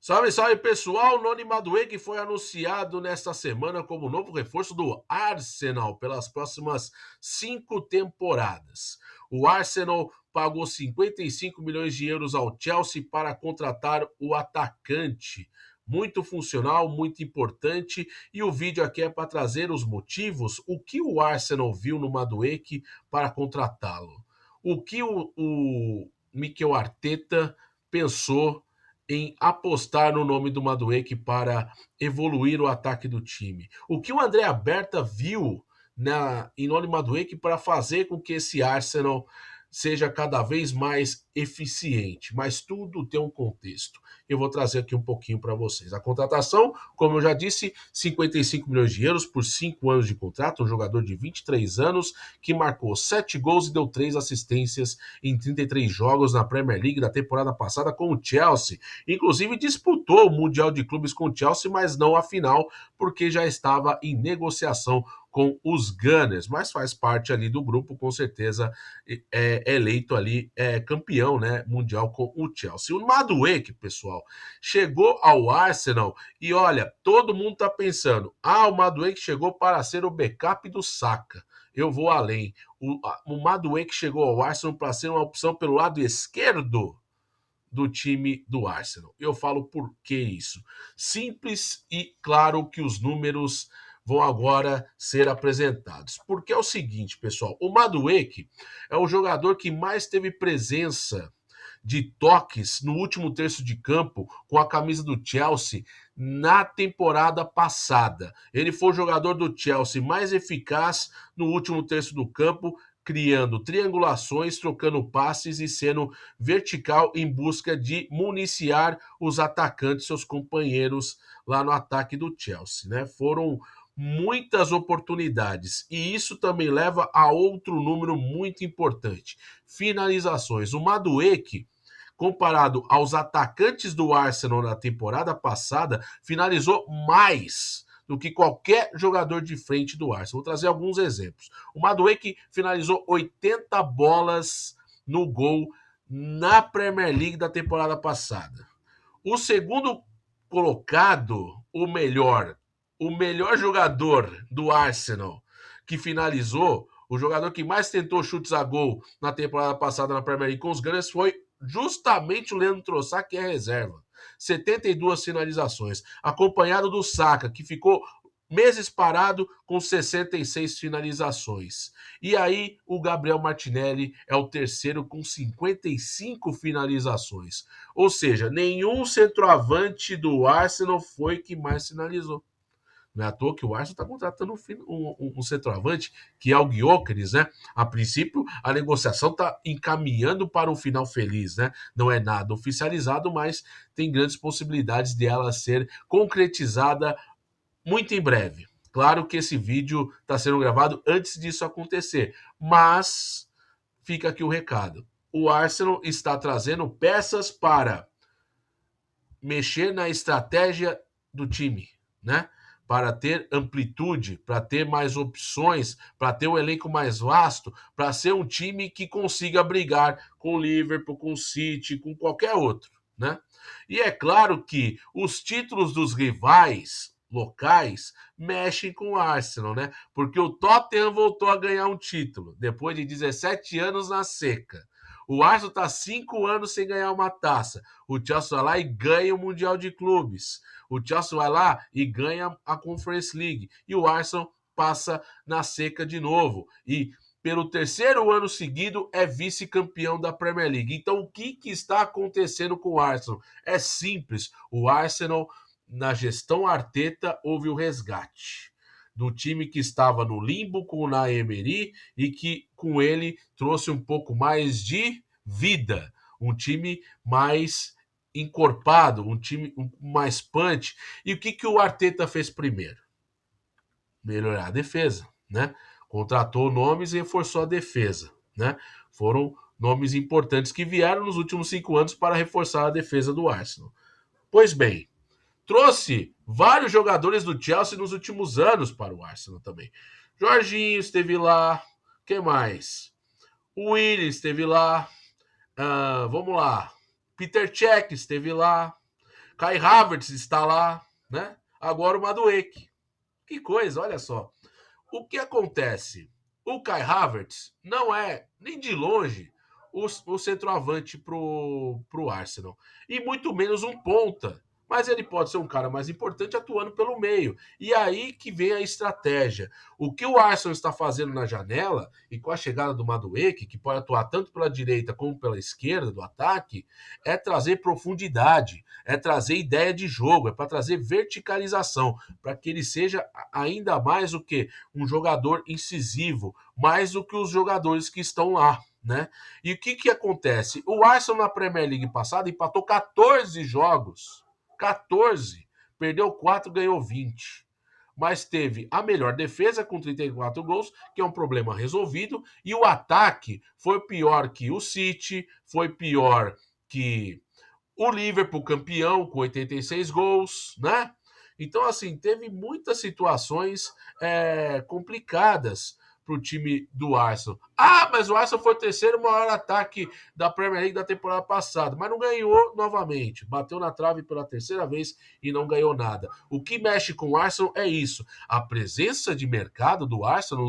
Salve, salve pessoal! Noni Madueke foi anunciado nesta semana como novo reforço do Arsenal pelas próximas 5 temporadas. O Arsenal pagou 55 milhões de euros ao Chelsea para contratar o atacante. Muito funcional, muito importante. E o vídeo aqui é para trazer os motivos, o que o Arsenal viu no Madueke para contratá-lo. O que o Mikel Arteta pensou em apostar no nome do Madueke para evoluir o ataque do time. O que o André Berta viu em Noni Madueke para fazer com que esse Arsenal seja cada vez mais eficiente, mas tudo tem um contexto. Eu vou trazer aqui um pouquinho para vocês. A contratação, como eu já disse, 55 milhões de euros por 5 anos de contrato, um jogador de 23 anos que marcou 7 gols e deu 3 assistências em 33 jogos na Premier League da temporada passada com o Chelsea. Inclusive disputou o Mundial de Clubes com o Chelsea, mas não a final, porque já estava em negociação com os Gunners, mas faz parte ali do grupo, com certeza eleito ali campeão, né, mundial com o Chelsea. O Madueke, pessoal, chegou ao Arsenal e olha, todo mundo tá pensando, o Madueke chegou para ser o backup do Saka. Eu vou além. O Madueke chegou ao Arsenal para ser uma opção pelo lado esquerdo do time do Arsenal. Eu falo por que isso. Simples e claro que os números vão agora ser apresentados. Porque é o seguinte, pessoal, o Madueke é o jogador que mais teve presença de toques no último terço de campo com a camisa do Chelsea na temporada passada. Ele foi o jogador do Chelsea mais eficaz no último terço do campo, criando triangulações, trocando passes e sendo vertical em busca de municiar os atacantes, seus companheiros lá no ataque do Chelsea, né? Foram muitas oportunidades e isso também leva a outro número muito importante: finalizações. O Madueke, comparado aos atacantes do Arsenal na temporada passada, finalizou mais do que qualquer jogador de frente do Arsenal. Vou trazer alguns exemplos. O Madueke finalizou 80 bolas no gol na Premier League da temporada passada. O segundo colocado, o melhor jogador do Arsenal que finalizou, o jogador que mais tentou chutes a gol na temporada passada na Premier League com os Gunners foi justamente o Leandro Trossard, que é reserva. 72 finalizações, acompanhado do Saka, que ficou meses parado com 66 finalizações. E aí o Gabriel Martinelli é o terceiro com 55 finalizações. Ou seja, nenhum centroavante do Arsenal foi que mais finalizou. Não é à toa que o Arsenal está contratando um centroavante, que é o Gyökeres, né? A princípio, a negociação está encaminhando para um final feliz, né? Não é nada oficializado, mas tem grandes possibilidades de ela ser concretizada muito em breve. Claro que esse vídeo está sendo gravado antes disso acontecer, mas fica aqui o recado. O Arsenal está trazendo peças para mexer na estratégia do time, né? Para ter amplitude, para ter mais opções, para ter um elenco mais vasto, para ser um time que consiga brigar com o Liverpool, com o City, com qualquer outro, né? E é claro que os títulos dos rivais locais mexem com o Arsenal, né? Porque o Tottenham voltou a ganhar um título depois de 17 anos na seca. O Arsenal está 5 anos sem ganhar uma taça. O Chelsea vai lá e ganha o Mundial de Clubes. O Chelsea vai lá e ganha a Conference League. E o Arsenal passa na seca de novo. E pelo terceiro ano seguido é vice-campeão da Premier League. Então o que está acontecendo com o Arsenal? É simples. O Arsenal, na gestão Arteta, houve o resgate do time que estava no limbo com o Unai Emery e que com ele trouxe um pouco mais de vida, um time mais encorpado, um time mais punch. E o que o Arteta fez primeiro? Melhorar a defesa, né? Contratou nomes e reforçou a defesa, né? Foram nomes importantes que vieram nos últimos 5 anos para reforçar a defesa do Arsenal. Pois bem, trouxe vários jogadores do Chelsea nos últimos anos para o Arsenal também. Jorginho esteve lá. Quem mais? O Willian esteve lá. Vamos lá. Peter Cech esteve lá. Kai Havertz está lá, né? Agora o Madueke. Que coisa, olha só. O que acontece? O Kai Havertz não é nem de longe o centroavante pro Arsenal. E muito menos um ponta. Mas ele pode ser um cara mais importante atuando pelo meio. E aí que vem a estratégia. O que o Arsenal está fazendo na janela, e com a chegada do Madueke, que pode atuar tanto pela direita como pela esquerda do ataque, é trazer profundidade, é trazer ideia de jogo, é para trazer verticalização, para que ele seja ainda mais o que? Um jogador incisivo, mais do que os jogadores que estão lá, né? E o que acontece? O Arsenal na Premier League passada empatou 14 jogos. 14. Perdeu 4, ganhou 20. Mas teve a melhor defesa com 34 gols, que é um problema resolvido, e o ataque foi pior que o City, foi pior que o Liverpool campeão com 86 gols, né? Então, assim, teve muitas situações complicadas para o time do Arsenal. Ah, mas o Arsenal foi o terceiro maior ataque da Premier League da temporada passada, mas não ganhou novamente. Bateu na trave pela terceira vez e não ganhou nada. O que mexe com o Arsenal é isso. A presença de mercado do Arsenal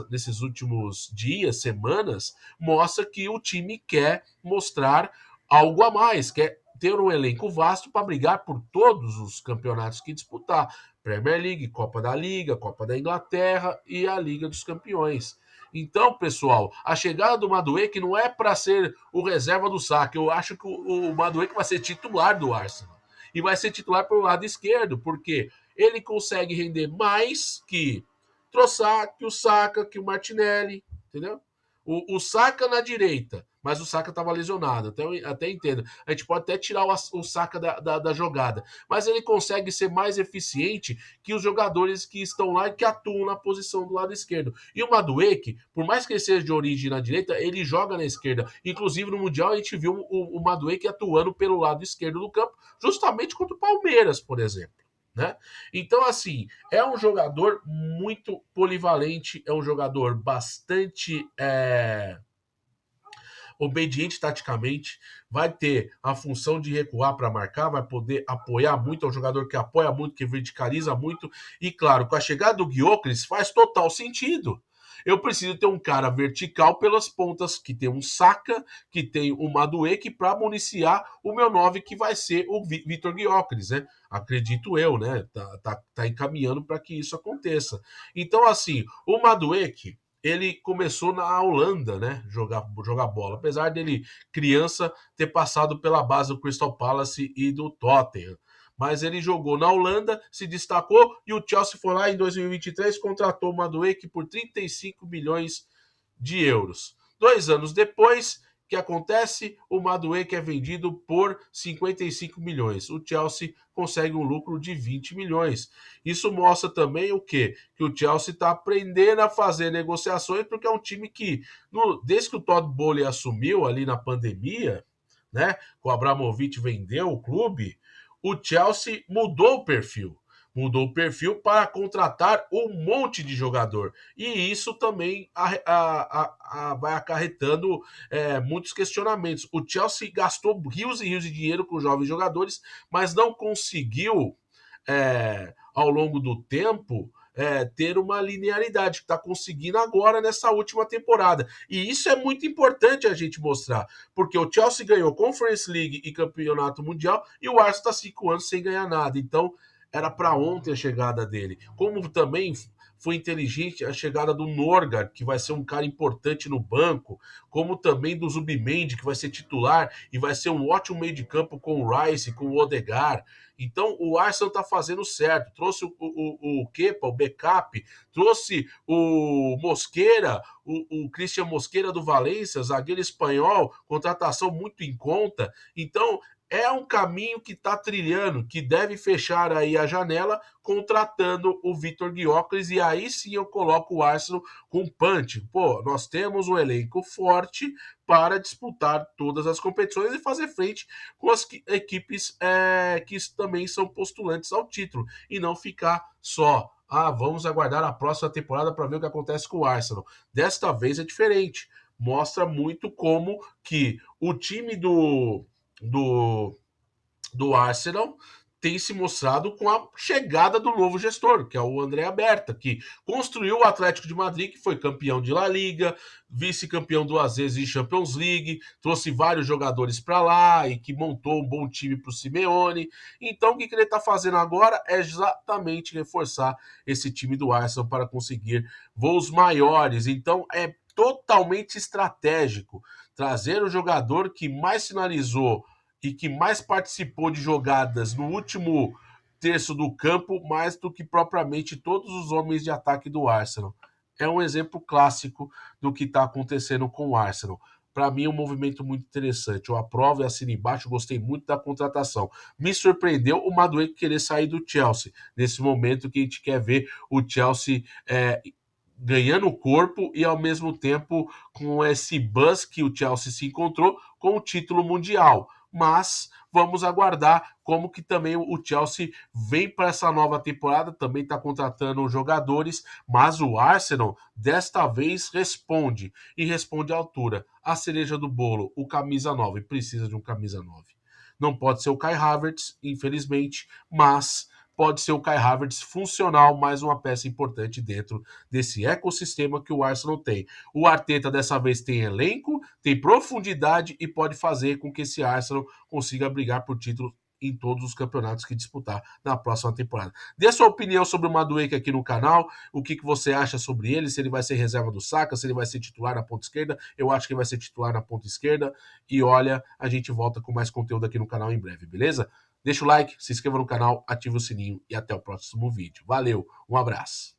nesses últimos dias, semanas, mostra que o time quer mostrar algo a mais, quer ter um elenco vasto para brigar por todos os campeonatos que disputar. Premier League, Copa da Liga, Copa da Inglaterra e a Liga dos Campeões. Então, pessoal, a chegada do Madueke não é para ser o reserva do Saka. Eu acho que o Madueke vai ser titular do Arsenal. E vai ser titular pelo lado esquerdo, porque ele consegue render mais que Trossard, que o Saka, que o Martinelli, entendeu? O Saka na direita, mas o Saka estava lesionado, até entendo. A gente pode até tirar o Saka da jogada, mas ele consegue ser mais eficiente que os jogadores que estão lá e que atuam na posição do lado esquerdo. E o Madueke, por mais que ele seja de origem na direita, ele joga na esquerda. Inclusive no Mundial a gente viu o Madueke atuando pelo lado esquerdo do campo, justamente contra o Palmeiras, por exemplo. Né? Então, assim, é um jogador muito polivalente, é um jogador bastante obediente taticamente, vai ter a função de recuar para marcar, vai poder apoiar muito, é um jogador que apoia muito, que verticaliza muito, e claro, com a chegada do Gyökeres faz total sentido. Eu preciso ter um cara vertical pelas pontas, que tem um Saka, que tem o Madueke, para municiar o meu 9, que vai ser o Vitor Gyökeres, né? Acredito eu, né? Tá encaminhando para que isso aconteça. Então, assim, o Madueke, ele começou na Holanda, né? Jogar bola. Apesar dele, criança, ter passado pela base do Crystal Palace e do Tottenham. Mas ele jogou na Holanda, se destacou e o Chelsea foi lá em 2023, contratou o Madueke por 35 milhões de euros. 2 anos depois, o que acontece? O Madueke é vendido por 55 milhões. O Chelsea consegue um lucro de 20 milhões. Isso mostra também o quê? Que o Chelsea está aprendendo a fazer negociações, porque é um time que, desde que o Todd Boehly assumiu ali na pandemia, né, o Abramovich vendeu o clube, o Chelsea mudou o perfil. Mudou o perfil para contratar um monte de jogador. E isso também vai acarretando muitos questionamentos. O Chelsea gastou rios e rios de dinheiro com jovens jogadores, mas não conseguiu, ao longo do tempo, ter uma linearidade que está conseguindo agora nessa última temporada. E isso é muito importante a gente mostrar, porque o Chelsea ganhou Conference League e Campeonato Mundial e o Arsenal está 5 anos sem ganhar nada. Então, era para ontem a chegada dele. Como também foi inteligente a chegada do Norgard, que vai ser um cara importante no banco, como também do Zubimendi, que vai ser titular e vai ser um ótimo meio de campo com o Rice, com o Odegaard. Então o Arsenal está fazendo certo. Trouxe o Kepa, o backup, trouxe o Mosquera, o Christian Mosquera do Valência, zagueiro espanhol, contratação muito em conta. Então é um caminho que está trilhando, que deve fechar aí a janela contratando o Vitor Gyökeres, e aí sim eu coloco o Arsenal com punch. Pô, nós temos um elenco forte para disputar todas as competições e fazer frente com as equipes que também são postulantes ao título, e não ficar só vamos aguardar a próxima temporada para ver o que acontece com o Arsenal. Desta vez é diferente. Mostra muito como que o time do do Arsenal tem se mostrado com a chegada do novo gestor, que é o André Berta, que construiu o Atlético de Madrid, que foi campeão de La Liga, vice-campeão 2 vezes em Champions League, trouxe vários jogadores para lá e que montou um bom time para o Simeone. Então, o que ele está fazendo agora é exatamente reforçar esse time do Arsenal para conseguir voos maiores. Então, é totalmente estratégico trazer o jogador que mais finalizou e que mais participou de jogadas no último terço do campo, mais do que propriamente todos os homens de ataque do Arsenal. É um exemplo clássico do que está acontecendo com o Arsenal. Para mim, é um movimento muito interessante. Eu aprovo e assino embaixo, gostei muito da contratação. Me surpreendeu o Madueke querer sair do Chelsea, nesse momento que a gente quer ver o Chelsea ganhando corpo e, ao mesmo tempo, com esse buzz que o Chelsea se encontrou com o título mundial. Mas vamos aguardar como que também o Chelsea vem para essa nova temporada, também está contratando jogadores, mas o Arsenal desta vez responde, e responde à altura. A cereja do bolo, o camisa 9, precisa de um camisa 9. Não pode ser o Kai Havertz, infelizmente, mas pode ser o Kai Havertz funcional, mais uma peça importante dentro desse ecossistema que o Arsenal tem. O Arteta dessa vez tem elenco, tem profundidade e pode fazer com que esse Arsenal consiga brigar por título em todos os campeonatos que disputar na próxima temporada. Dê a sua opinião sobre o Madueke aqui no canal, o que você acha sobre ele, se ele vai ser reserva do Saka, se ele vai ser titular na ponta esquerda. Eu acho que ele vai ser titular na ponta esquerda. E olha, a gente volta com mais conteúdo aqui no canal em breve, beleza? Deixa o like, se inscreva no canal, ative o sininho e até o próximo vídeo. Valeu, um abraço.